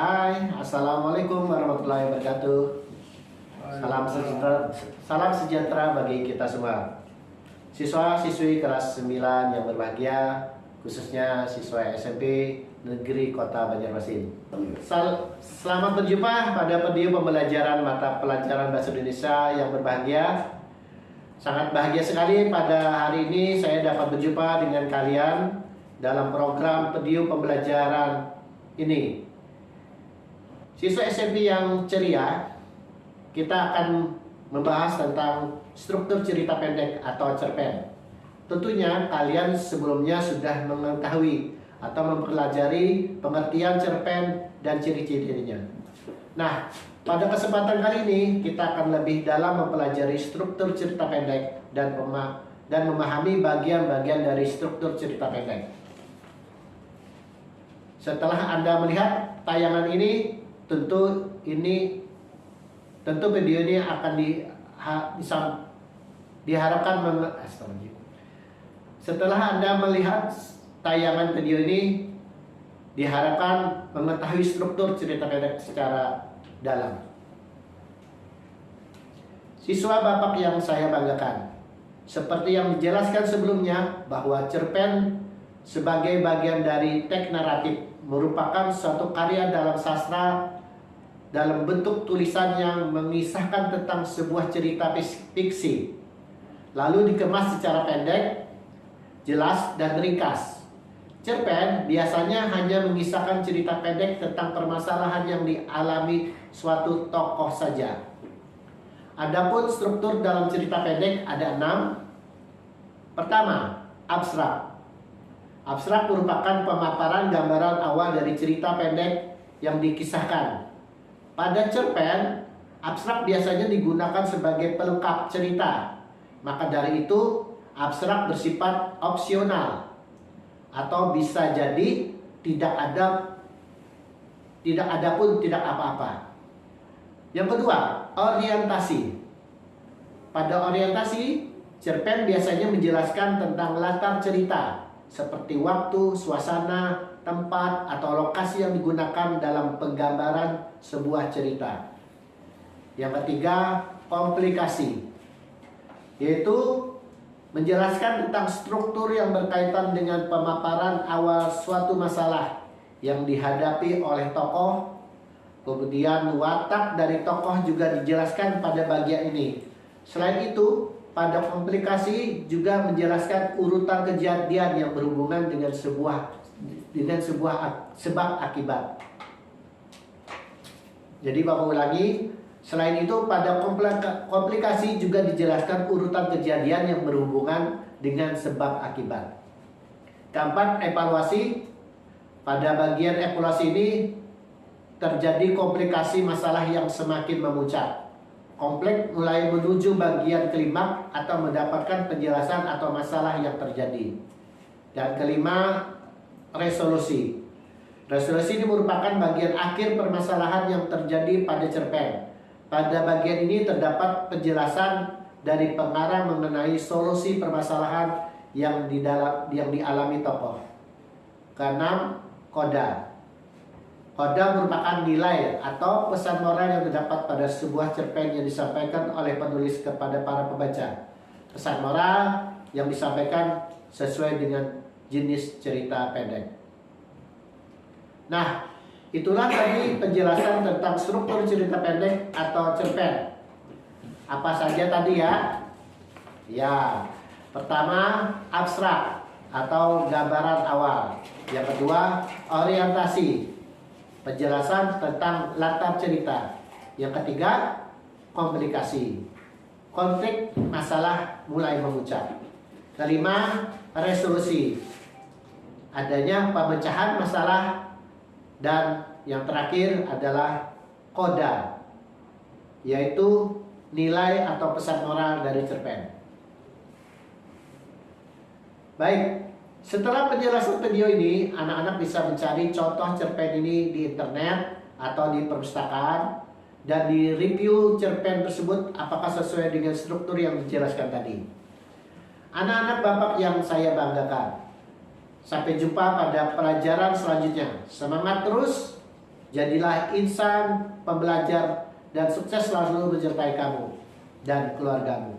Hai, Assalamualaikum warahmatullahi wabarakatuh. Salam sejahtera bagi kita semua. Siswa-siswi kelas 9 yang berbahagia, khususnya siswa SMP Negeri Kota Banjarmasin. Selamat berjumpa pada video pembelajaran mata pelajaran Bahasa Indonesia yang berbahagia. Sangat bahagia sekali pada hari ini saya dapat berjumpa dengan kalian dalam program video pembelajaran ini. Siswa SMP yang ceria, kita akan membahas tentang struktur cerita pendek atau cerpen. Tentunya kalian sebelumnya sudah mengetahui atau mempelajari pengertian cerpen dan ciri-cirinya. Nah, pada kesempatan kali ini kita akan lebih dalam mempelajari struktur cerita pendek dan memahami bagian-bagian dari struktur cerita pendek. Setelah Anda melihat tayangan ini, tentu video ini akan diharapkan setelah Anda melihat tayangan video ini, diharapkan mengetahui struktur cerita pendek secara dalam. Siswa Bapak yang saya banggakan, seperti yang dijelaskan sebelumnya bahwa cerpen sebagai bagian dari teks naratif merupakan suatu karya dalam sastra dalam bentuk tulisan yang mengisahkan tentang sebuah cerita fiksi, lalu dikemas secara pendek, jelas, dan ringkas. Cerpen biasanya hanya mengisahkan cerita pendek tentang permasalahan yang dialami suatu tokoh saja. Adapun struktur dalam cerita pendek ada 6. Pertama, abstrak. Abstrak merupakan pemaparan gambaran awal dari cerita pendek yang dikisahkan. Pada cerpen, abstrak biasanya digunakan sebagai pelengkap cerita. Maka dari itu, abstrak bersifat opsional atau bisa jadi tidak ada pun tidak apa-apa. Yang kedua, orientasi. Pada orientasi, cerpen biasanya menjelaskan tentang latar cerita seperti waktu, suasana, tempat, atau lokasi yang digunakan dalam penggambaran sebuah cerita. Yang ketiga, komplikasi, yaitu menjelaskan tentang struktur yang berkaitan dengan pemaparan awal suatu masalah yang dihadapi oleh tokoh. Kemudian watak dari tokoh juga dijelaskan pada bagian ini. Selain itu, pada komplikasi juga menjelaskan urutan kejadian yang berhubungan dengan sebuah sebab akibat. Jadi Bapak ulangi, selain itu pada komplikasi juga dijelaskan urutan kejadian yang berhubungan dengan sebab akibat. Keempat, evaluasi. Pada bagian evaluasi ini terjadi komplikasi masalah yang semakin memuncak. Kompleks mulai menuju bagian klimaks atau mendapatkan penjelasan atau masalah yang terjadi. Dan kelima, resolusi. Resolusi ini merupakan bagian akhir permasalahan yang terjadi pada cerpen. Pada bagian ini terdapat penjelasan dari pengarang mengenai solusi permasalahan yang dialami tokoh. Keenam, koda. Koda merupakan nilai atau pesan moral yang terdapat pada sebuah cerpen yang disampaikan oleh penulis kepada para pembaca. Pesan moral yang disampaikan sesuai dengan jenis cerita pendek. Nah, itulah tadi penjelasan tentang struktur cerita pendek atau cerpen. Apa saja tadi ya? Ya, pertama abstrak atau gambaran awal. Yang kedua, orientasi, penjelasan tentang latar cerita. Yang ketiga, komplikasi, konflik masalah mulai memuncak. Kelima, resolusi, adanya pemecahan masalah. Dan yang terakhir adalah koda, yaitu nilai atau pesan moral dari cerpen. Baik, setelah penjelasan video ini, anak-anak bisa mencari contoh cerpen ini di internet atau di perpustakaan dan di review cerpen tersebut apakah sesuai dengan struktur yang dijelaskan tadi. Anak-anak Bapak yang saya banggakan, sampai jumpa pada pelajaran selanjutnya. Semangat terus. Jadilah insan, pembelajar, dan sukses selalu menyertai kamu dan keluargamu.